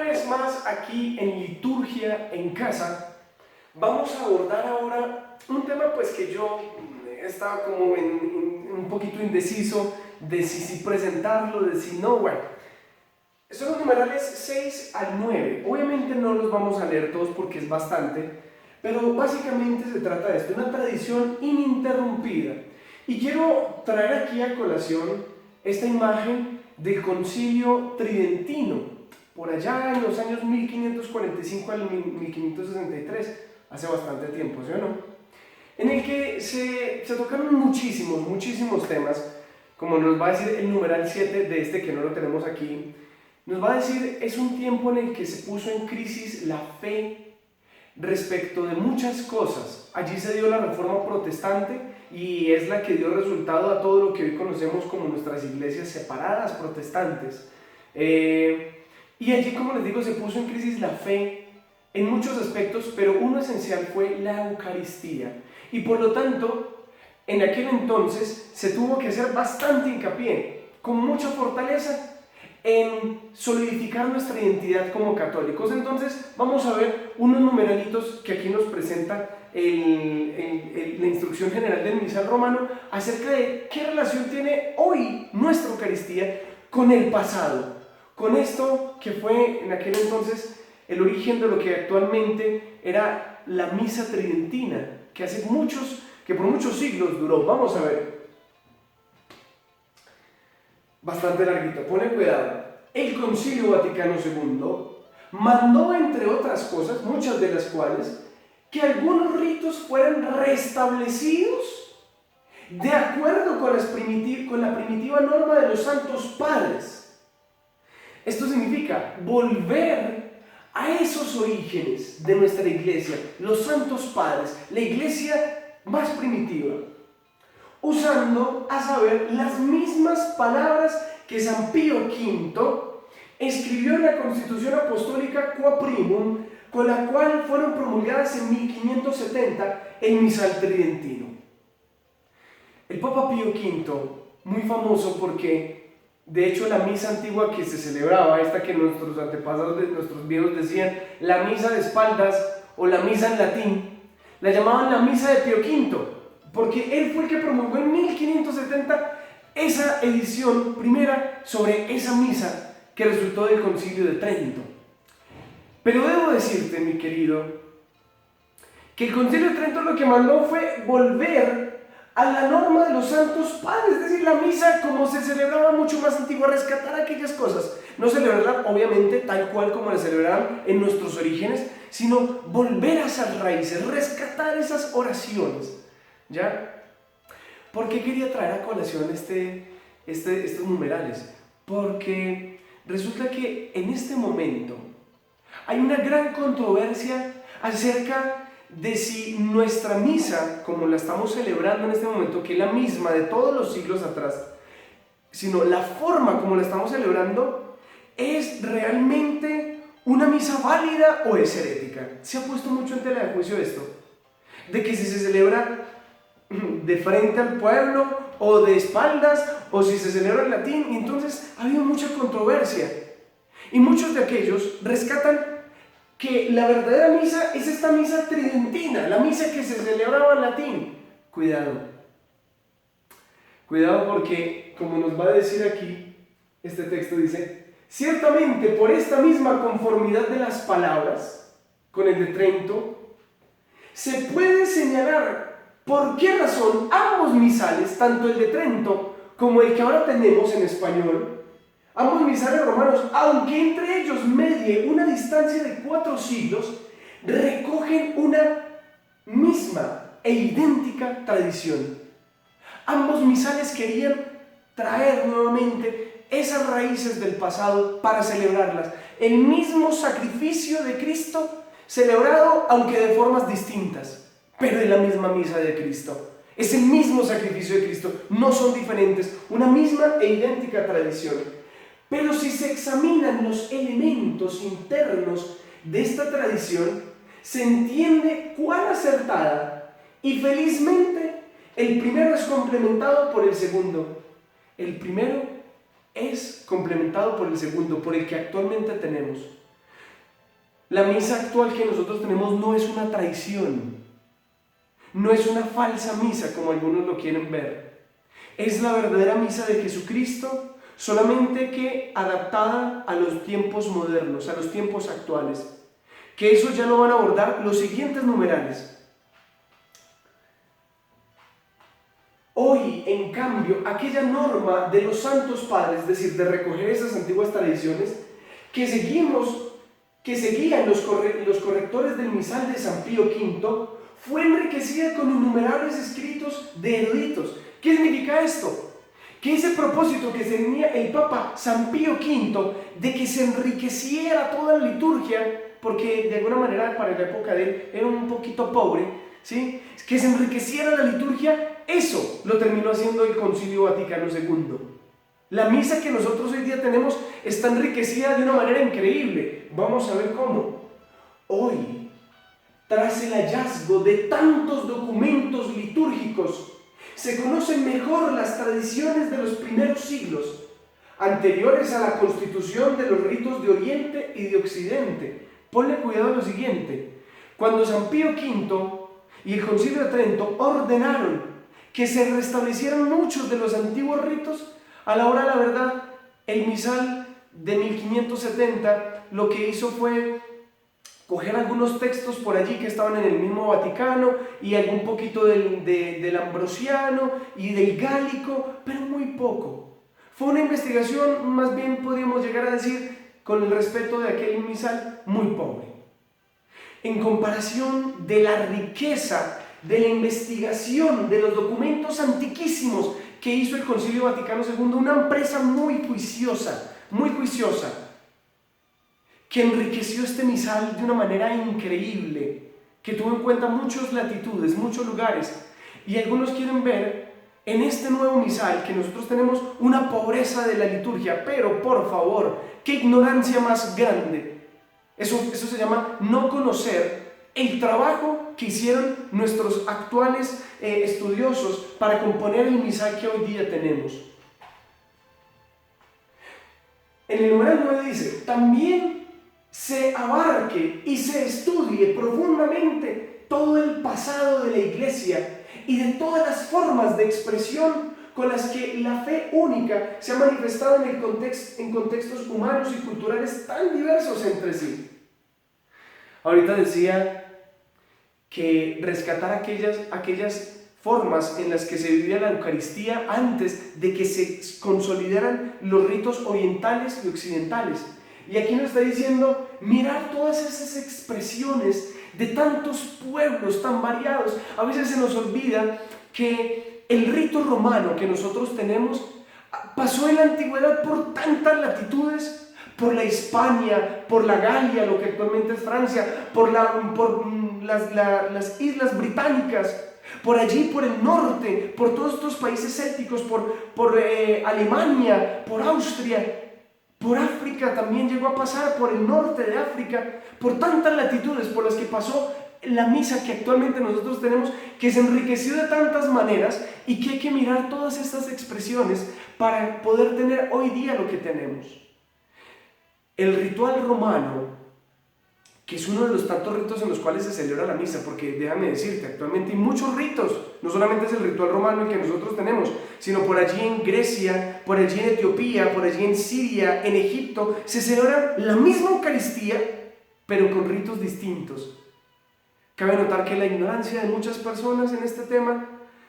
Una vez más aquí en Liturgia en Casa vamos a abordar ahora un tema pues que yo estaba como un poquito indeciso de si presentarlo, de si no, bueno. Son los numerales 6 al 9. Obviamente no los vamos a leer todos porque es bastante, pero básicamente se trata de esto, una tradición ininterrumpida. Y quiero traer aquí a colación esta imagen del Concilio Tridentino, por allá en los años 1545 al 1563, hace bastante tiempo, ¿sí o no? En el que se tocaron muchísimos temas, como nos va a decir el numeral 7 de este que no lo tenemos aquí. Nos va a decir, es un tiempo en el que se puso en crisis la fe respecto de muchas cosas. Allí se dio la Reforma Protestante y es la que dio resultado a todo lo que hoy conocemos como nuestras iglesias separadas protestantes. Y allí, como les digo, se puso en crisis la fe en muchos aspectos, pero uno esencial fue la Eucaristía. Y por lo tanto, en aquel entonces se tuvo que hacer bastante hincapié, con mucha fortaleza, en solidificar nuestra identidad como católicos. Entonces vamos a ver unos numeralitos que aquí nos presenta la instrucción general del misal romano acerca de qué relación tiene hoy nuestra Eucaristía con el pasado, con esto que fue en aquel entonces el origen de lo que actualmente era la misa tridentina, que por muchos siglos duró. Vamos a ver. Bastante larguito, pone cuidado. El Concilio Vaticano II mandó, entre otras cosas, muchas de las cuales, que algunos ritos fueran restablecidos de acuerdo con la primitiva norma de los santos padres. Esto significa volver a esos orígenes de nuestra iglesia, los santos padres, la iglesia más primitiva, usando, a saber, las mismas palabras que San Pío V escribió en la Constitución Apostólica Qua Primum, con la cual fueron promulgadas en 1570 el misal tridentino. El Papa Pío V, muy famoso porque, de hecho, la misa antigua que se celebraba, esta que nuestros antepasados, nuestros viejos decían, la misa de espaldas o la misa en latín, la llamaban la misa de Pío V, porque él fue el que promulgó en 1570 esa edición primera sobre esa misa que resultó del Concilio de Trento. Pero debo decirte, mi querido, que el Concilio de Trento lo que mandó fue volver a la norma de los santos padres, es decir, la misa como se celebraba mucho más antigua, rescatar aquellas cosas, no celebrarla obviamente tal cual como la celebraban en nuestros orígenes, sino volver a esas raíces, rescatar esas oraciones. ¿Ya? ¿Por qué quería traer a colación estos numerales? Porque resulta que en este momento hay una gran controversia acerca de si nuestra misa, como la estamos celebrando en este momento, que es la misma de todos los siglos atrás, sino la forma como la estamos celebrando, es realmente una misa válida o es herética. Se ha puesto mucho en tela de juicio esto, de que si se celebra de frente al pueblo o de espaldas o si se celebra en latín, y entonces ha habido mucha controversia y muchos de aquellos rescatan que la verdadera misa es esta misa tridentina, la misa que se celebraba en latín. Cuidado porque, como nos va a decir aquí este texto, dice: ciertamente por esta misma conformidad de las palabras con el de Trento se puede señalar ¿por qué razón ambos misales, tanto el de Trento como el que ahora tenemos en español, ambos misales romanos, aunque entre ellos medie una distancia de 4 siglos, recogen una misma e idéntica tradición? Ambos misales querían traer nuevamente esas raíces del pasado para celebrarlas. El mismo sacrificio de Cristo celebrado, aunque de formas distintas, pero es la misma misa de Cristo. Es el mismo sacrificio de Cristo, no son diferentes, una misma e idéntica tradición. Pero si se examinan los elementos internos de esta tradición, se entiende cuán acertada, y felizmente el primero es complementado por el segundo. El primero es complementado por el segundo, por el que actualmente tenemos. La misa actual que nosotros tenemos no es una traición, no es una falsa misa como algunos lo quieren ver. Es la verdadera misa de Jesucristo, solamente que adaptada a los tiempos modernos, a los tiempos actuales. Que eso ya lo van a abordar los siguientes numerales. Hoy, en cambio, aquella norma de los santos padres, es decir, de recoger esas antiguas tradiciones, que seguían los correctores del misal de San Pío V, fue enriquecida con innumerables escritos de eruditos. ¿Qué significa esto? Que ese propósito que tenía el Papa San Pío V de que se enriqueciera toda la liturgia, porque de alguna manera para la época de él era un poquito pobre, ¿sí? Que se enriqueciera la liturgia, eso lo terminó haciendo el Concilio Vaticano II. La misa que nosotros hoy día tenemos está enriquecida de una manera increíble. Vamos a ver cómo. Hoy, tras el hallazgo de tantos documentos litúrgicos, se conocen mejor las tradiciones de los primeros siglos, anteriores a la constitución de los ritos de Oriente y de Occidente. Ponle cuidado a lo siguiente. Cuando San Pío V y el Concilio de Trento ordenaron que se restablecieran muchos de los antiguos ritos, a la hora de la verdad, el misal de 1570 lo que hizo fue coger algunos textos por allí que estaban en el mismo Vaticano y algún poquito del ambrosiano y del gálico, pero muy poco. Fue una investigación, más bien podríamos llegar a decir, con el respeto de aquel misal, muy pobre. En comparación de la riqueza de la investigación de los documentos antiquísimos que hizo el Concilio Vaticano II, una empresa muy juiciosa, que enriqueció este misal de una manera increíble, que tuvo en cuenta muchas latitudes, muchos lugares, y algunos quieren ver en este nuevo misal que nosotros tenemos una pobreza de la liturgia, pero por favor, qué ignorancia más grande. Eso se llama no conocer el trabajo que hicieron nuestros actuales estudiosos para componer el misal que hoy día tenemos. En el numeral 9 dice: también se abarque y se estudie profundamente todo el pasado de la Iglesia y de todas las formas de expresión con las que la fe única se ha manifestado en contextos humanos y culturales tan diversos entre sí. Ahorita decía que rescatar aquellas formas en las que se vivía la Eucaristía antes de que se consolidaran los ritos orientales y occidentales. Y aquí nos está diciendo, mirar todas esas expresiones de tantos pueblos tan variados. A veces se nos olvida que el rito romano que nosotros tenemos pasó en la antigüedad por tantas latitudes, por la Hispania, por la Galia, lo que actualmente es Francia, por las islas británicas, por allí, por el norte, por todos estos países célticos, por Alemania, por Austria, por África también llegó a pasar, por el norte de África, por tantas latitudes por las que pasó la misa que actualmente nosotros tenemos, que se enriqueció de tantas maneras y que hay que mirar todas estas expresiones para poder tener hoy día lo que tenemos. El ritual romano, que es uno de los tantos ritos en los cuales se celebra la misa, porque déjame decirte, actualmente hay muchos ritos, no solamente es el ritual romano el que nosotros tenemos, sino por allí en Grecia, por allí en Etiopía, por allí en Siria, en Egipto, se celebra la misma Eucaristía, pero con ritos distintos. Cabe notar que la ignorancia de muchas personas en este tema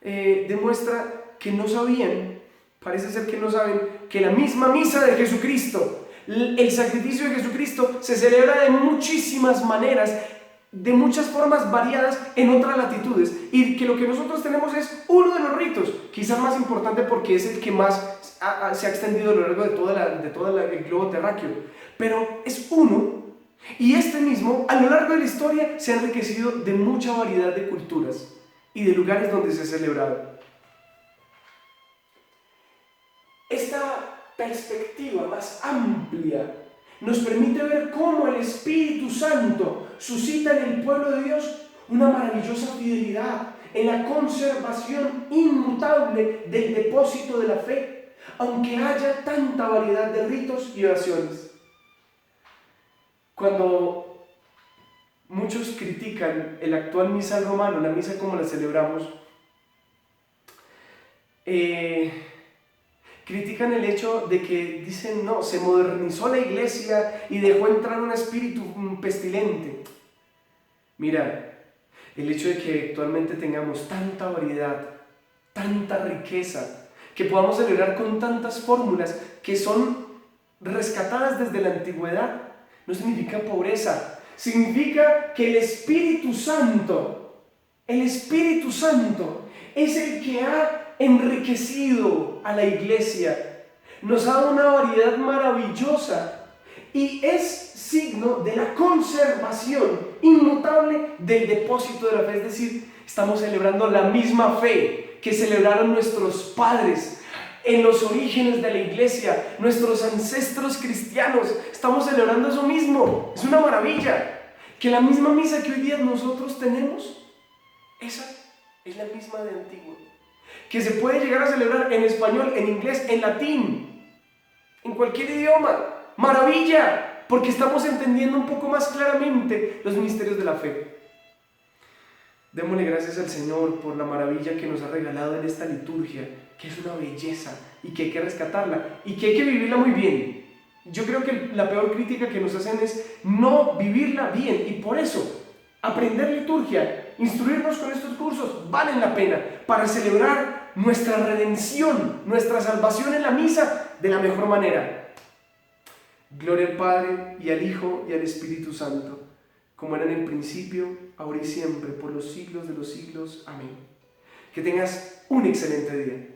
demuestra que no sabían, parece ser que no saben, que la misma misa de Jesucristo, el sacrificio de Jesucristo, se celebra de muchísimas maneras, de muchas formas variadas en otras latitudes, y que lo que nosotros tenemos es uno de los ritos, quizás más importante porque es el que más se ha extendido a lo largo de todo el globo terráqueo, pero es uno, y este mismo a lo largo de la historia se ha enriquecido de mucha variedad de culturas y de lugares donde se ha celebrado. Esta perspectiva más amplia nos permite ver cómo el Espíritu Santo suscita en el pueblo de Dios una maravillosa fidelidad en la conservación inmutable del depósito de la fe, aunque haya tanta variedad de ritos y oraciones. Cuando muchos critican el actual misal romano, la misa como la celebramos, critican el hecho de que dicen, no, se modernizó la iglesia y dejó entrar un espíritu pestilente. Mira, el hecho de que actualmente tengamos tanta variedad, tanta riqueza, que podamos celebrar con tantas fórmulas que son rescatadas desde la antigüedad, no significa pobreza, significa que el Espíritu Santo es el que ha enriquecido a la iglesia, nos ha dado una variedad maravillosa y es signo de la conservación inmutable del depósito de la fe. Es decir, estamos celebrando la misma fe que celebraron nuestros padres en los orígenes de la iglesia, nuestros ancestros cristianos. Estamos celebrando eso mismo. Es una maravilla que la misma misa que hoy día nosotros tenemos, esa es la misma de antiguo, que se puede llegar a celebrar en español, en inglés, en latín, en cualquier idioma. Maravilla, porque estamos entendiendo un poco más claramente los misterios de la fe. Démosle gracias al Señor por la maravilla que nos ha regalado en esta liturgia, que es una belleza y que hay que rescatarla y que hay que vivirla muy bien. Yo creo que la peor crítica que nos hacen es no vivirla bien, y por eso aprender liturgia, instruirnos con estos cursos valen la pena para celebrar nuestra redención, nuestra salvación en la misa de la mejor manera. Gloria al Padre y al Hijo y al Espíritu Santo, como era en el principio, ahora y siempre, por los siglos de los siglos. Amén. Que tengas un excelente día.